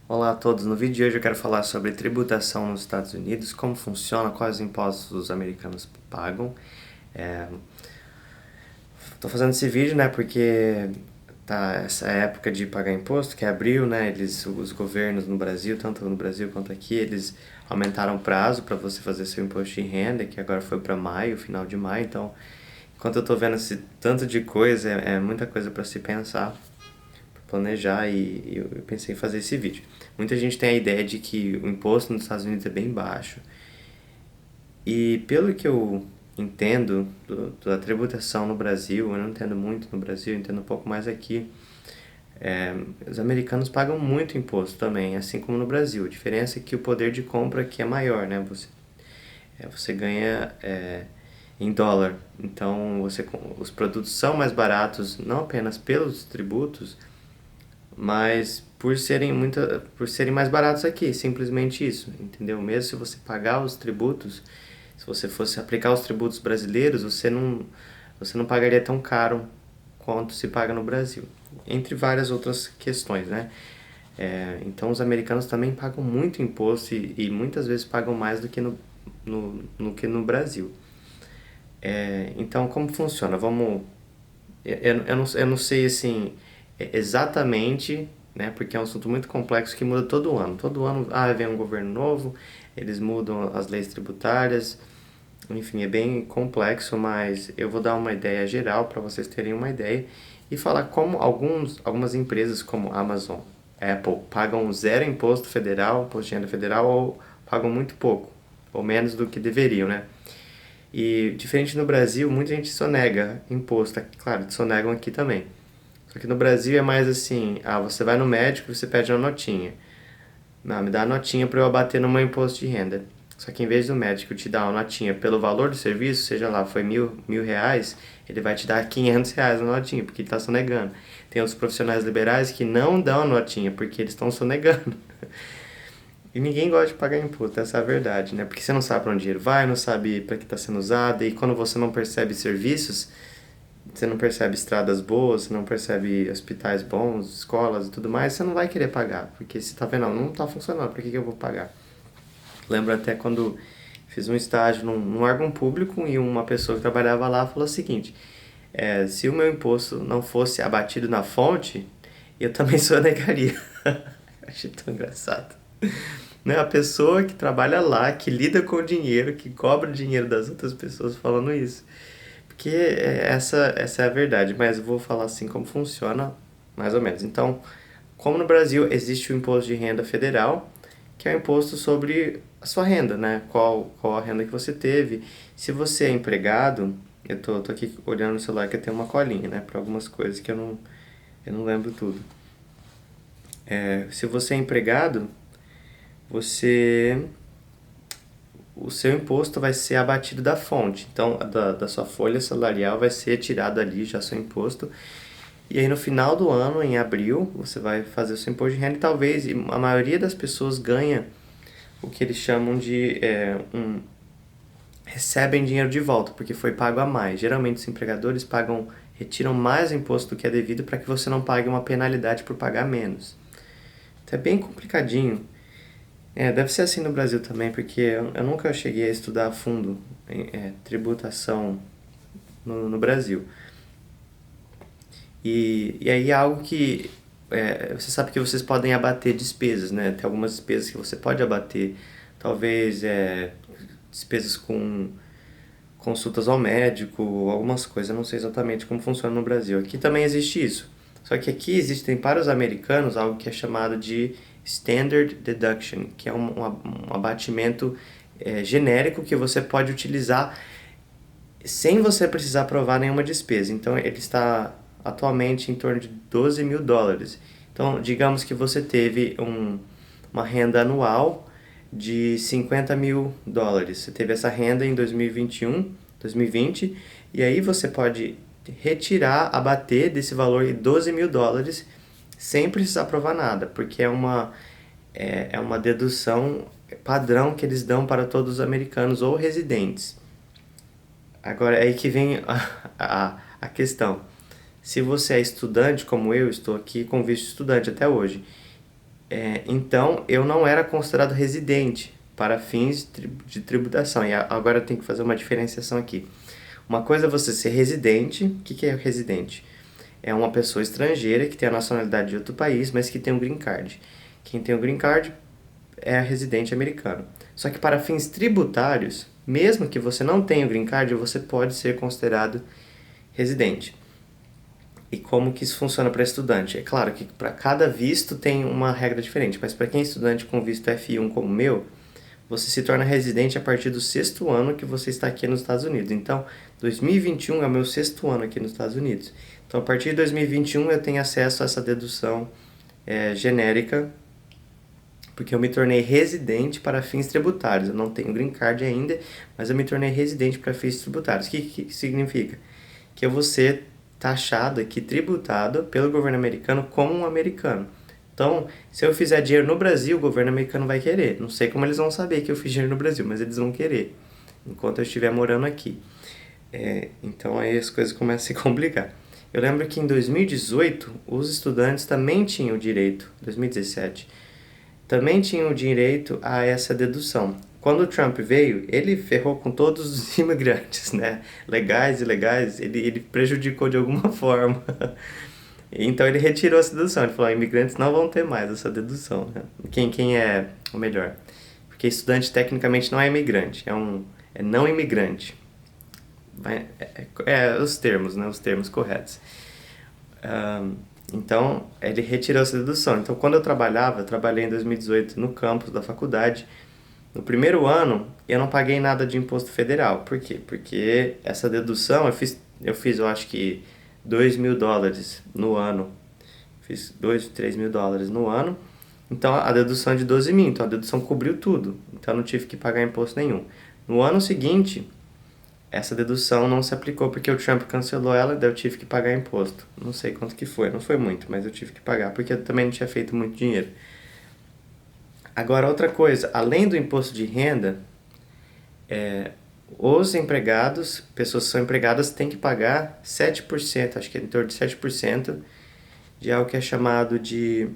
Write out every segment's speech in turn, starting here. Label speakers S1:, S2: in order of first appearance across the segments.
S1: Olá a todos, no vídeo de hoje eu quero falar sobre tributação nos Estados Unidos, como funciona, quais impostos os americanos pagam. Estou fazendo esse vídeo, né, porque tá essa época de pagar imposto, que é abril, né, os governos no Brasil, tanto no Brasil quanto aqui, eles aumentaram o prazo para você fazer seu imposto de renda, que agora foi para maio, final de maio, então, enquanto eu estou vendo esse tanto de coisa, é muita coisa para se pensar, planejar e eu pensei em fazer esse vídeo. Muita gente tem a ideia de que o imposto nos Estados Unidos é bem baixo. E pelo que eu entendo da tributação no Brasil, eu não entendo muito no Brasil, eu entendo um pouco mais aqui. Os americanos pagam muito imposto também, assim como no Brasil. A diferença é que o poder de compra aqui é maior, né? Você ganha em dólar. Então os produtos são mais baratos, não apenas pelos tributos, mas por serem mais baratos aqui, simplesmente isso, entendeu? Mesmo se você pagar os tributos, se você fosse aplicar os tributos brasileiros, você não pagaria tão caro quanto se paga no Brasil, entre várias outras questões, né? Então os americanos também pagam muito imposto e muitas vezes pagam mais do que no que no Brasil. Então como funciona? Eu não sei assim exatamente, né? Porque é um assunto muito complexo que muda todo ano. Todo ano, vem um governo novo, eles mudam as leis tributárias. Enfim, é bem complexo, mas eu vou dar uma ideia geral para vocês terem uma ideia e falar como algumas empresas como Amazon, Apple pagam zero imposto federal, imposto de renda federal ou pagam muito pouco, ou menos do que deveriam, né? E diferente no Brasil, muita gente sonega imposto. Claro, sonegam aqui também. Só que no Brasil é mais assim, você vai no médico e você pede uma notinha. Não, me dá a notinha para eu abater no meu imposto de renda. Só que em vez do médico te dar uma notinha pelo valor do serviço, seja lá, foi mil reais, ele vai te dar 500 reais na notinha, porque ele está sonegando. Tem outros profissionais liberais que não dão a notinha, porque eles estão sonegando. E ninguém gosta de pagar imposto, essa é a verdade, né? Porque você não sabe para onde o dinheiro vai, não sabe para que está sendo usado, e quando você não percebe serviços, você não percebe estradas boas, você não percebe hospitais bons, escolas e tudo mais, você não vai querer pagar, porque você tá vendo, não tá funcionando, por que eu vou pagar? Lembro até quando fiz um estágio num órgão público e uma pessoa que trabalhava lá falou o seguinte, se o meu imposto não fosse abatido na fonte, eu também sonegaria. Achei tão engraçado. Né? A pessoa que trabalha lá, que lida com o dinheiro, que cobra o dinheiro das outras pessoas falando isso. Porque essa é a verdade, mas eu vou falar assim como funciona, mais ou menos. Então, como no Brasil existe o imposto de renda federal, que é o imposto sobre a sua renda, né? Qual a renda que você teve. Se você é empregado, tô aqui olhando no celular que eu tenho uma colinha, né? Para algumas coisas que eu não lembro tudo. Se você é empregado, você o seu imposto vai ser abatido da fonte. Então, da sua folha salarial vai ser tirado ali já seu imposto. E aí no final do ano, em abril, você vai fazer o seu imposto de renda e talvez a maioria das pessoas ganha o que eles chamam de recebem dinheiro de volta, porque foi pago a mais. Geralmente os empregadores retiram mais imposto do que é devido para que você não pague uma penalidade por pagar menos. Então é bem complicadinho. Deve ser assim no Brasil também, porque eu nunca cheguei a estudar a fundo tributação no Brasil. E aí é algo que você sabe que vocês podem abater despesas, né? Tem algumas despesas que você pode abater, talvez despesas com consultas ao médico, algumas coisas, eu não sei exatamente como funciona no Brasil. Aqui também existe isso. Só que aqui existem para os americanos algo que é chamado de Standard Deduction, que é um abatimento genérico que você pode utilizar sem você precisar provar nenhuma despesa. Então ele está atualmente em torno de US$ 12.000. Então digamos que você teve uma renda anual de US$ 50.000. Você teve essa renda em 2021, 2020, e aí você pode retirar, abater desse valor de US$ 12.000 sem precisar provar nada, porque é uma dedução padrão que eles dão para todos os americanos ou residentes. Agora é aí que vem a questão. Se você é estudante, como eu estou aqui com visto de estudante até hoje, Então, eu não era considerado residente para fins de tributação. E agora eu tenho que fazer uma diferenciação aqui. Uma coisa é você ser residente. O que é residente? É uma pessoa estrangeira que tem a nacionalidade de outro país, mas que tem um green card. Quem tem o green card é residente americano. Só que para fins tributários, mesmo que você não tenha o green card, você pode ser considerado residente. E como que isso funciona para estudante? É claro que para cada visto tem uma regra diferente, mas para quem é estudante com visto F1 como o meu, você se torna residente a partir do sexto ano que você está aqui nos Estados Unidos. Então, 2021 é o meu sexto ano aqui nos Estados Unidos. Então, a partir de 2021 eu tenho acesso a essa dedução genérica, porque eu me tornei residente para fins tributários. Eu não tenho green card ainda, mas eu me tornei residente para fins tributários. O que significa? Que eu vou ser taxado aqui, tributado pelo governo americano como um americano. Então, se eu fizer dinheiro no Brasil, o governo americano vai querer. Não sei como eles vão saber que eu fiz dinheiro no Brasil, mas eles vão querer, enquanto eu estiver morando aqui. Então aí as coisas começam a se complicar. Eu lembro que em 2018, os estudantes também tinham direito, 2017, também tinham direito a essa dedução. Quando o Trump veio, ele ferrou com todos os imigrantes, né? Legais e ilegais, ele prejudicou de alguma forma. Então ele retirou essa dedução. Ele falou: imigrantes não vão ter mais essa dedução. Né? Quem é o melhor? Porque estudante tecnicamente não é imigrante, é não imigrante. Os termos, né? Os termos corretos. Então, ele retirou essa dedução. Então, quando eu trabalhei em 2018 no campus da faculdade. No primeiro ano, eu não paguei nada de imposto federal. Por quê? Porque essa dedução, eu acho que $2.000 no ano. Fiz 2, 3 mil dólares no ano. Então, a dedução é de 12 mil. Então, a dedução cobriu tudo. Então, eu não tive que pagar imposto nenhum. No ano seguinte, essa dedução não se aplicou porque o Trump cancelou ela, daí eu tive que pagar imposto. Não sei quanto que foi, não foi muito, mas eu tive que pagar porque eu também não tinha feito muito dinheiro. Agora, outra coisa, além do imposto de renda, os empregados, pessoas que são empregadas, têm que pagar 7%, acho que é em torno de 7%, de algo que é chamado de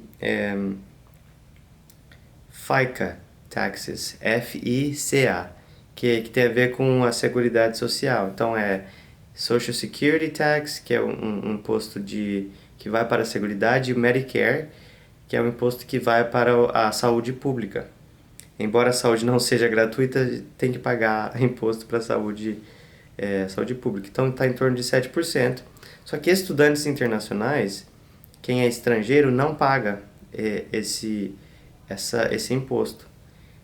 S1: FICA taxes, FICA, que tem a ver com a Seguridade Social. Então, é Social Security Tax, que é um imposto que vai para a Seguridade, e o Medicare, que é um imposto que vai para a saúde pública. Embora a saúde não seja gratuita, tem que pagar imposto para a saúde pública. Então está em torno de 7%. Só que estudantes internacionais, quem é estrangeiro, não paga esse imposto.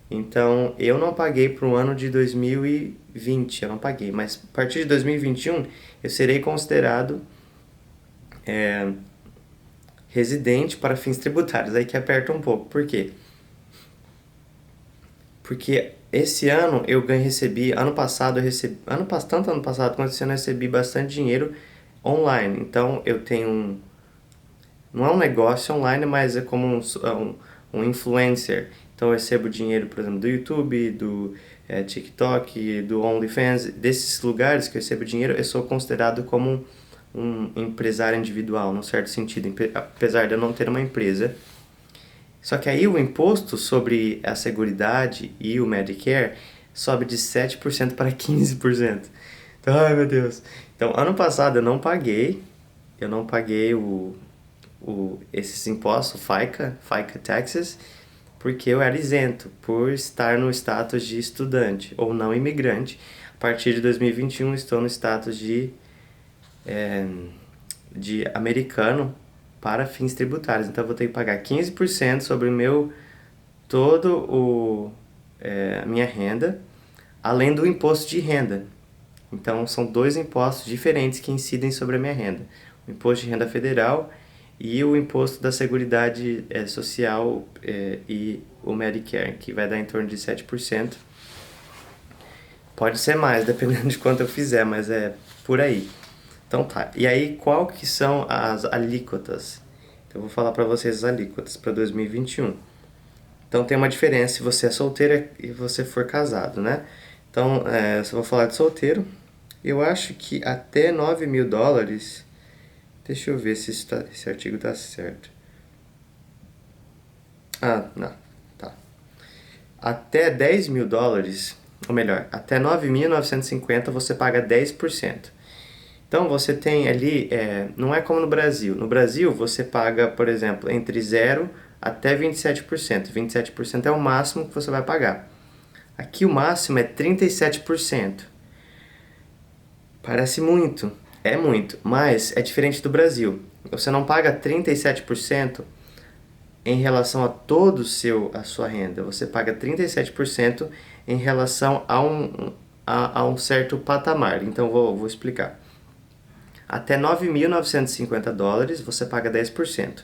S1: Então eu não paguei para o ano de 2020, eu não paguei. Mas a partir de 2021 eu serei considerado residente para fins tributários. Aí que aperta um pouco. Por quê? Porque esse ano recebi, ano passado tanto ano passado quanto esse ano eu recebi bastante dinheiro online. Então eu tenho não é um negócio online, mas é como um influencer. Então eu recebo dinheiro, por exemplo, do YouTube, do TikTok, do OnlyFans, desses lugares que eu recebo dinheiro, eu sou considerado como um empresário individual, num certo sentido, apesar de eu não ter uma empresa. Só que aí o imposto sobre a Seguridade e o Medicare sobe de 7% para 15%. Então, ai meu Deus. Então, ano passado eu não paguei esses impostos, FICA taxes, porque eu era isento por estar no status de estudante ou não imigrante. A partir de 2021 estou no status de americano para fins tributários. Então eu vou ter que pagar 15% sobre a minha renda, além do imposto de renda. Então são dois impostos diferentes que incidem sobre a minha renda. O imposto de renda federal e o imposto da Seguridade Social e o Medicare, que vai dar em torno de 7%. Pode ser mais, dependendo de quanto eu fizer, mas é por aí. Então tá, e aí qual que são as alíquotas? Então eu vou falar para vocês as alíquotas para 2021. Então tem uma diferença se você é solteiro e você for casado, né? Então, se eu vou falar de solteiro, eu acho que até 9 mil dólares, deixa eu ver se esse artigo tá certo. Ah, não. Tá. Até US$ 10.000, ou melhor, até 9.950 você paga 10%. Então você tem ali, não é como no Brasil. No Brasil você paga, por exemplo, entre 0 até 27%. 27% é o máximo que você vai pagar. Aqui o máximo é 37%. Parece muito, é muito, mas é diferente do Brasil. Você não paga 37% em relação a todo a sua renda. Você paga 37% em relação a um certo patamar. Então vou explicar. Até US$ 9.950 você paga 10%.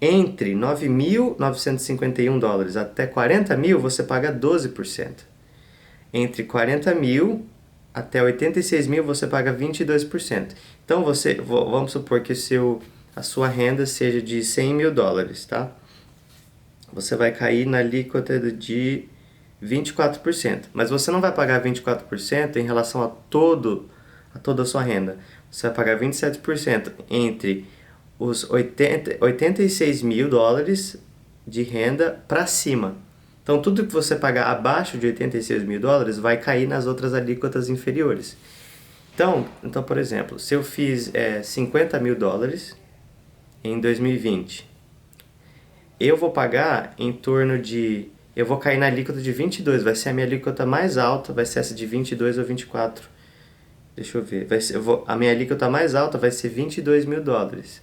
S1: Entre US$ 9.951 até 40 mil você paga 12%. Entre 40 mil até 86 mil você paga 22%. Então vamos supor que a sua renda seja de US$ 100.000, tá? Você vai cair na alíquota de 24%. Mas você não vai pagar 24% em relação a toda a sua renda. Você vai pagar 27% entre os US$ 86.000 de renda para cima. Então, tudo que você pagar abaixo de US$ 86.000 vai cair nas outras alíquotas inferiores. Então por exemplo, se eu fiz US$ 50.000 em 2020, eu vou pagar em torno de... Eu vou cair na alíquota de 22, vai ser a minha alíquota mais alta, vai ser essa de 22 ou 24. Deixa eu ver. A minha alíquota mais alta vai ser US$ 22.000.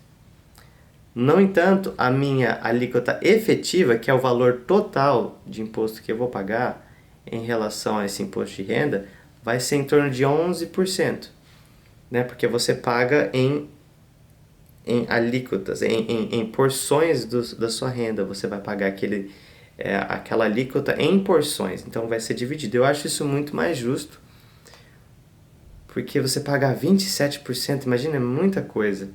S1: No entanto, a minha alíquota efetiva, que é o valor total de imposto que eu vou pagar em relação a esse imposto de renda, vai ser em torno de 11%. Né? Porque você paga em alíquotas, em porções da sua renda. Você vai pagar aquela alíquota em porções. Então vai ser dividido. Eu acho isso muito mais justo. Porque você pagar 27%, imagina, é muita coisa.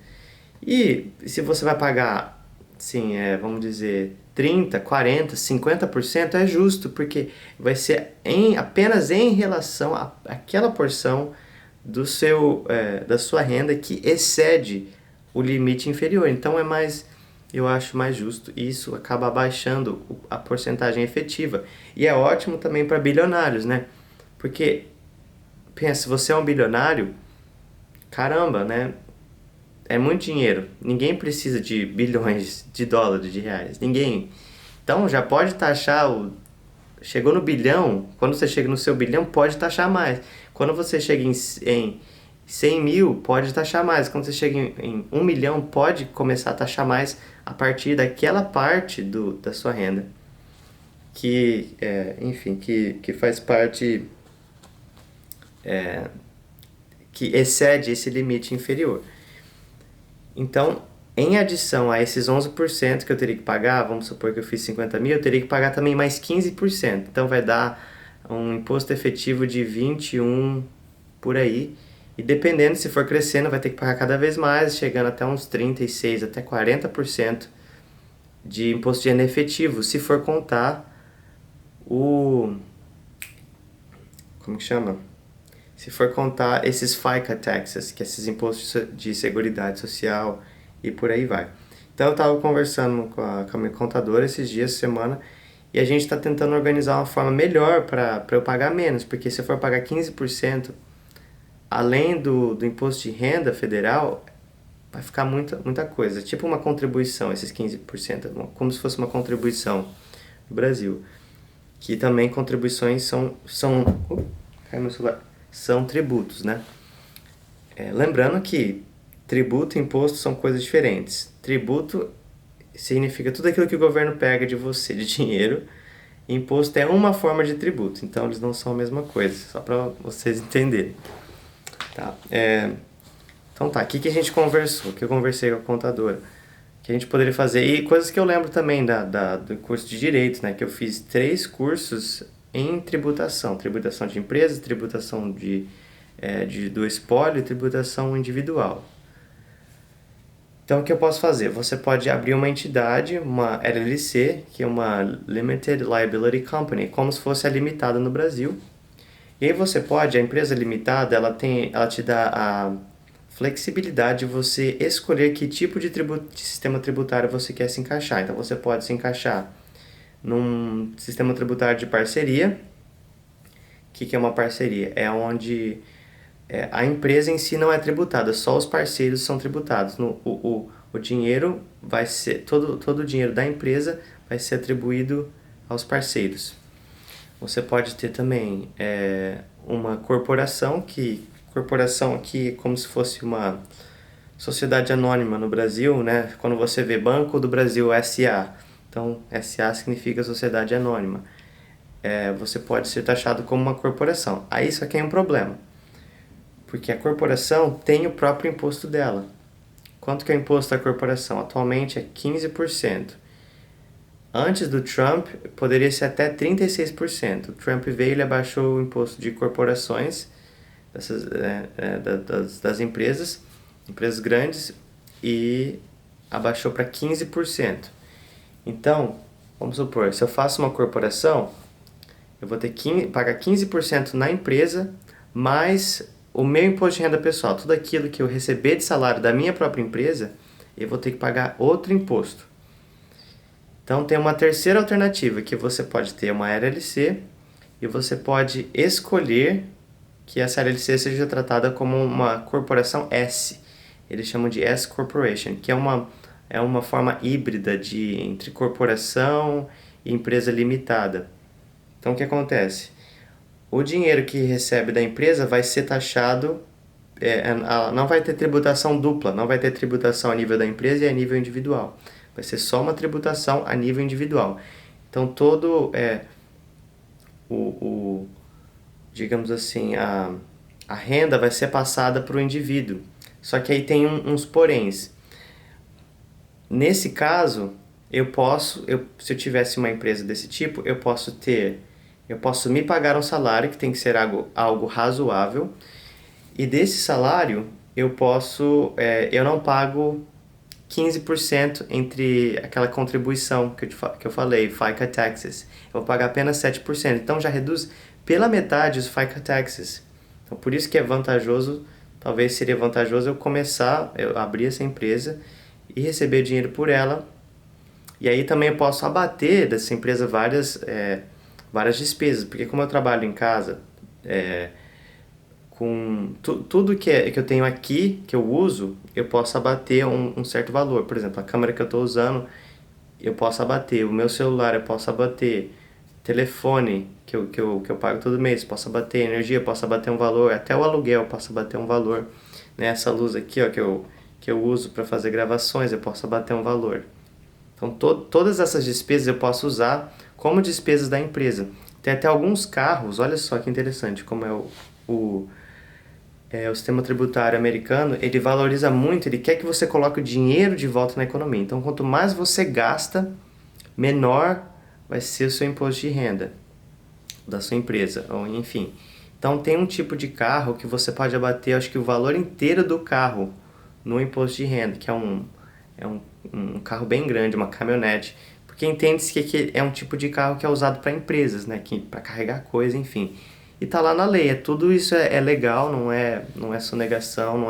S1: E se você vai pagar, sim, vamos dizer, 30, 40, 50%, é justo, porque vai ser apenas em relação àquela porção da sua renda que excede o limite inferior. Então eu acho mais justo, e isso acaba abaixando a porcentagem efetiva. E é ótimo também para bilionários, né? Porque, pensa, se você é um bilionário, caramba, né? É muito dinheiro. Ninguém precisa de bilhões de dólares, de reais. Ninguém. Então já pode taxar chegou no bilhão, quando você chega no seu bilhão, pode taxar mais. Quando você chega em 100 mil, pode taxar mais. Quando você chega em 1 milhão, pode começar a taxar mais a partir daquela parte da sua renda. Enfim, que faz parte, que excede esse limite inferior. Então, em adição a esses 11% que eu teria que pagar, vamos supor que eu fiz 50 mil, eu teria que pagar também mais 15%. Então vai dar um imposto efetivo de 21 por aí. E dependendo, se for crescendo, vai ter que pagar cada vez mais, chegando até uns 36, até 40% de imposto de renda efetivo, se for contar como que chama? Se for contar esses FICA taxes, que é esses impostos de seguridade social e por aí vai. Então eu estava conversando com a minha contadora esses dias, semana, e a gente está tentando organizar uma forma melhor para eu pagar menos, porque se eu for pagar 15%, além do imposto de renda federal, vai ficar muita coisa. Tipo uma contribuição, esses 15%, como se fosse uma contribuição no Brasil. Que também contribuições caiu meu celular. São tributos, né? Lembrando que tributo e imposto são coisas diferentes. Tributo significa tudo aquilo que o governo pega de você de dinheiro. Imposto é uma forma de tributo, então eles não são a mesma coisa, só para vocês entenderem. Tá? Então tá, o que a gente conversou? Que eu conversei com a contadora. Que a gente poderia fazer, e coisas que eu lembro também do curso de Direito, né? Que eu fiz 3 cursos em tributação. Tributação de empresas, tributação do espólio e tributação individual. Então, o que eu posso fazer? Você pode abrir uma entidade, uma LLC, que é uma Limited Liability Company, como se fosse a limitada no Brasil. E aí a empresa limitada, ela te dá a flexibilidade de você escolher que tipo de sistema tributário você quer se encaixar. Então, você pode se encaixar num sistema tributário de parceria. O que é uma parceria? É onde a empresa em si não é tributada, só os parceiros são tributados. O dinheiro vai ser, todo o dinheiro da empresa vai ser atribuído aos parceiros. Você pode ter também uma corporação aqui é como se fosse uma sociedade anônima no Brasil, né? Quando você vê Banco do Brasil SA, então SA significa sociedade anônima. Você pode ser taxado como uma corporação. Aí isso aqui é um problema, porque a corporação tem o próprio imposto dela. Quanto que é o imposto da corporação? Atualmente é 15%. Antes do Trump, poderia ser até 36%. O Trump veio e ele abaixou o imposto de corporações, das empresas grandes, e abaixou para 15%. Então, vamos supor, se eu faço uma corporação, eu vou ter que pagar 15% na empresa, mais o meu imposto de renda pessoal. Tudo aquilo que eu receber de salário da minha própria empresa, eu vou ter que pagar outro imposto. Então tem uma terceira alternativa, que você pode ter uma LLC e você pode escolher que essa LLC seja tratada como uma corporação S. Eles chamam de S Corporation, que é uma forma híbrida entre corporação e empresa limitada. Então o que acontece? O dinheiro que recebe da empresa vai ser taxado, não vai ter tributação dupla, não vai ter tributação a nível da empresa e a nível individual. Vai ser só uma tributação a nível individual. Então todo digamos assim, a renda vai ser passada para o indivíduo. Só que aí tem uns poréns. Nesse caso, se eu tivesse uma empresa desse tipo, eu posso me pagar um salário, que tem que ser algo razoável, e desse salário eu não pago 15% entre aquela contribuição que eu falei, FICA taxes. Eu vou pagar apenas 7%. Então já reduz pela metade os FICA taxes. Então por isso que é vantajoso, talvez seria vantajoso eu abrir essa empresa e receber dinheiro por ela. E aí também eu posso abater dessa empresa várias despesas, porque como eu trabalho em casa, com tudo que eu tenho aqui, que eu uso, eu posso abater um certo valor. Por exemplo, a câmera que eu estou usando, eu posso abater. O meu celular eu posso abater. Telefone que eu pago todo mês, posso abater. Energia, eu posso abater um valor. Até o aluguel eu posso abater um valor. Né? Essa luz aqui, ó, que eu uso para fazer gravações, eu posso abater um valor. Então todas essas despesas eu posso usar como despesas da empresa. Tem até alguns carros, olha só que interessante como o sistema tributário americano, ele valoriza muito, ele quer que você coloque o dinheiro de volta na economia. Então, quanto mais você gasta, menor vai ser o seu imposto de renda da sua empresa, ou enfim. Então, tem um tipo de carro que você pode abater, acho que o valor inteiro do carro no imposto de renda, que é um carro bem grande, uma caminhonete, porque entende-se que é um tipo de carro que é usado para empresas, né, para carregar coisa, enfim. E tá lá na lei, tudo isso é legal, não é sonegação,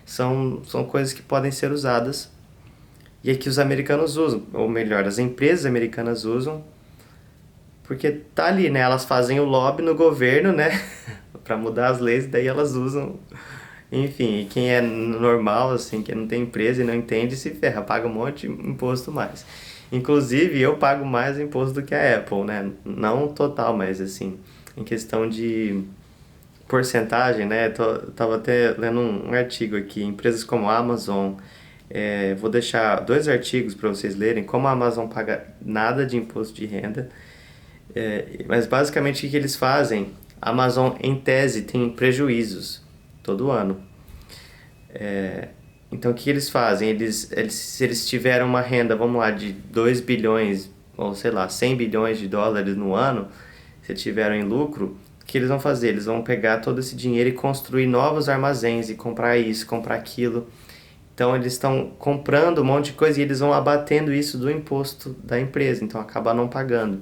S1: são coisas que podem ser usadas e é que os americanos usam, ou melhor, as empresas americanas usam, porque tá ali, né, elas fazem o lobby no governo, né, para mudar as leis, daí elas usam, enfim, e quem é normal, assim, quem não tem empresa e não entende, se ferra, paga um monte de imposto mais. Inclusive, eu pago mais imposto do que a Apple, né, não total, mas assim, em questão de porcentagem, né? Tava até lendo um artigo aqui, empresas como a Amazon, vou deixar dois artigos para vocês lerem, como a Amazon paga nada de imposto de renda, mas basicamente o que eles fazem? A Amazon, em tese, tem prejuízos todo ano. Então o que eles fazem? Se eles tiveram uma renda, vamos lá, de 2 bilhões, ou sei lá, 100 bilhões de dólares no ano, se tiveram em lucro, o que eles vão fazer? Eles vão pegar todo esse dinheiro e construir novos armazéns e comprar isso, comprar aquilo. Então eles estão comprando um monte de coisa e eles vão abatendo isso do imposto da empresa, então acaba não pagando.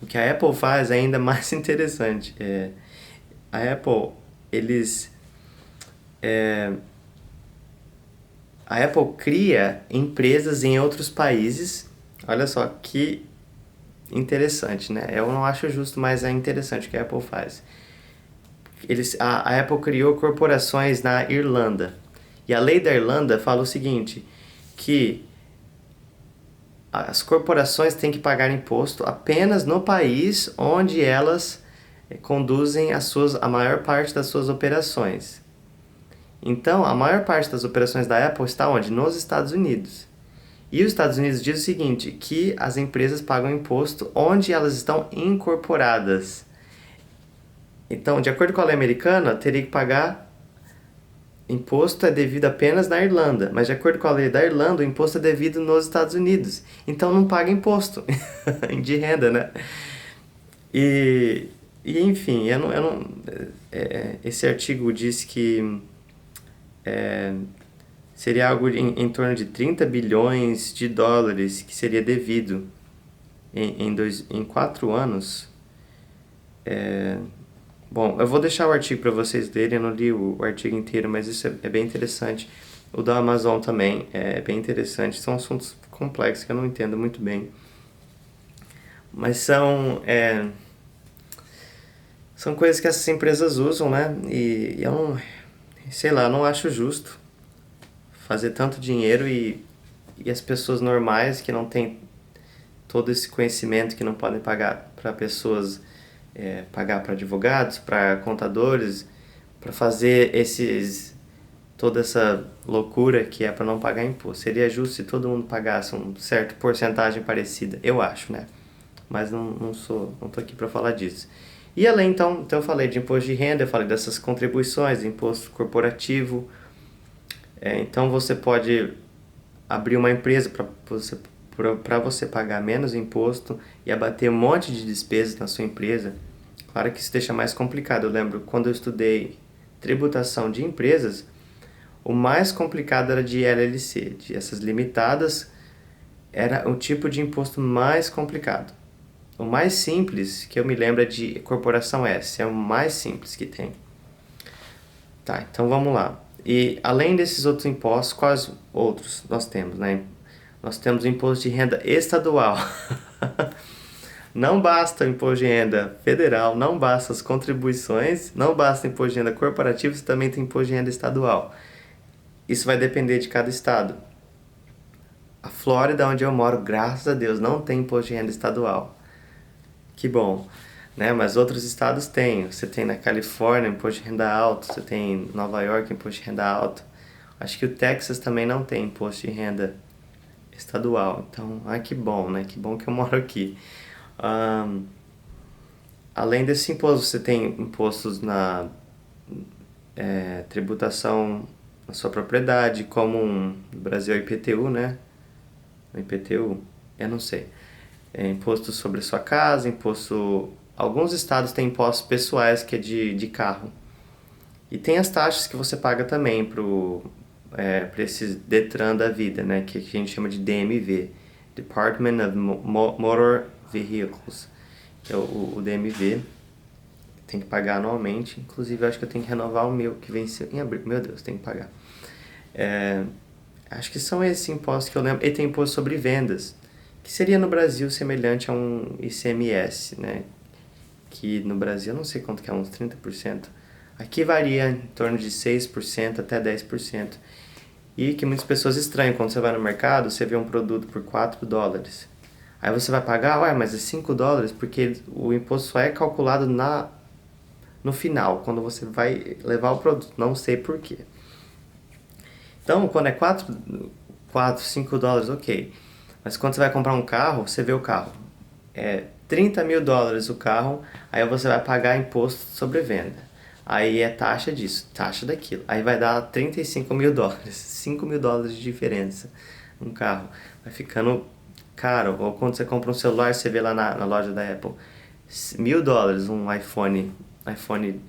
S1: O que a Apple faz é ainda mais interessante. A Apple, eles... A Apple cria empresas em outros países. Olha só que interessante, né? Eu não acho justo, mas é interessante o que a Apple faz. A Apple criou corporações na Irlanda. E a lei da Irlanda fala o seguinte, que as corporações têm que pagar imposto apenas no país onde elas conduzem a maior parte das suas operações. Então, a maior parte das operações da Apple está onde? Nos Estados Unidos. E os Estados Unidos diz o seguinte, que as empresas pagam imposto onde elas estão incorporadas. Então, de acordo com a lei americana, teria que pagar imposto é devido apenas na Irlanda, mas de acordo com a lei da Irlanda, o imposto é devido nos Estados Unidos. Então não paga imposto de renda, né? E, enfim, esse artigo diz que seria algo em torno de 30 bilhões de dólares que seria devido em 4 anos. Bom, eu vou deixar o artigo para vocês lerem, eu não li o artigo inteiro, mas isso é bem interessante. O da Amazon também é bem interessante, são assuntos complexos que eu não entendo muito bem. Mas são coisas que essas empresas usam, né? E eu não, sei lá, não acho justo fazer tanto dinheiro e as pessoas normais que não têm todo esse conhecimento, que não podem pagar para pessoas, pagar para advogados, para contadores, para fazer toda essa loucura que é para não pagar imposto. Seria justo se todo mundo pagasse uma certa porcentagem parecida, eu acho, né? Mas não tô aqui para falar disso. E além, então eu falei de imposto de renda, eu falei dessas contribuições, imposto corporativo. Então você pode abrir uma empresa para você pagar menos imposto e abater um monte de despesas na sua empresa. Claro que isso deixa mais complicado. Eu lembro quando eu estudei tributação de empresas, o mais complicado era de LLC, de essas limitadas, era o tipo de imposto mais complicado. O mais simples que eu me lembro é de corporação S, é o mais simples que tem. Tá, então vamos lá. E além desses outros impostos, quais outros nós temos, né? Nós temos o imposto de renda estadual. Não basta o imposto de renda federal, não basta as contribuições, não basta o imposto de renda corporativo, você também tem imposto de renda estadual. Isso vai depender de cada estado. A Flórida, onde eu moro, graças a Deus, não tem imposto de renda estadual. Que bom, né? Mas outros estados têm. Você tem na Califórnia imposto de renda alto, você tem em Nova York imposto de renda alto. Acho que o Texas também não tem imposto de renda estadual. Então, que bom, né? Que bom que eu moro aqui. Além desse imposto, você tem impostos na tributação na sua propriedade, como no Brasil é IPTU, né? O IPTU, eu não sei. Imposto sobre a sua casa, imposto... Alguns estados têm impostos pessoais que é de carro. E tem as taxas que você paga também para esses Detran da vida, né? Que a gente chama de DMV. Department of Motor Vehicles. Que é o DMV. Tem que pagar anualmente. Inclusive, eu acho que eu tenho que renovar o meu, que venceu em abril. Meu Deus, tem que pagar. Acho que são esses impostos que eu lembro. E tem imposto sobre vendas, que seria no Brasil semelhante a um ICMS, né? Que no Brasil eu não sei quanto que é, uns 30%. Aqui varia em torno de 6% até 10%. E que muitas pessoas estranham, quando você vai no mercado, você vê um produto por $4. Aí você vai pagar, mas é $5, porque o imposto só é calculado no final, quando você vai levar o produto. Não sei por quê. Então, quando é $4, $5, ok. Mas quando você vai comprar um carro, você vê o carro. É $30 mil o carro, aí você vai pagar imposto sobre venda. Aí é taxa disso, taxa daquilo. Aí vai dar $35 mil, $5 mil de diferença um carro. Vai ficando caro. Ou quando você compra um celular, você vê lá na loja da Apple, $1.000 um iPhone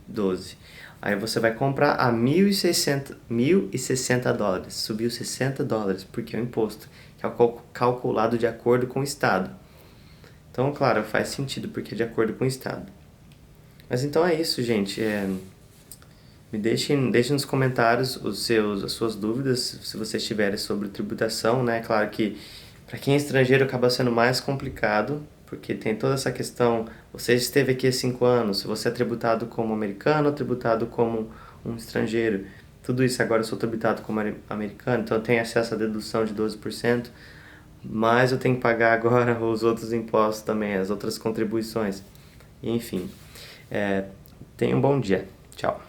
S1: 12. Aí você vai comprar a $1.060, subiu $60, porque é o imposto, que é calculado de acordo com o estado. Então, claro, faz sentido, porque é de acordo com o estado. Mas então é isso, gente. Me deixem nos comentários as suas dúvidas, se vocês tiverem sobre tributação, né? Claro que para quem é estrangeiro acaba sendo mais complicado, porque tem toda essa questão, você esteve aqui há 5 anos, se você é tributado como americano ou tributado como um estrangeiro. Tudo isso agora eu sou tributado como americano, então eu tenho acesso à dedução de 12%, mas eu tenho que pagar agora os outros impostos também, as outras contribuições. Enfim, tenha um bom dia. Tchau.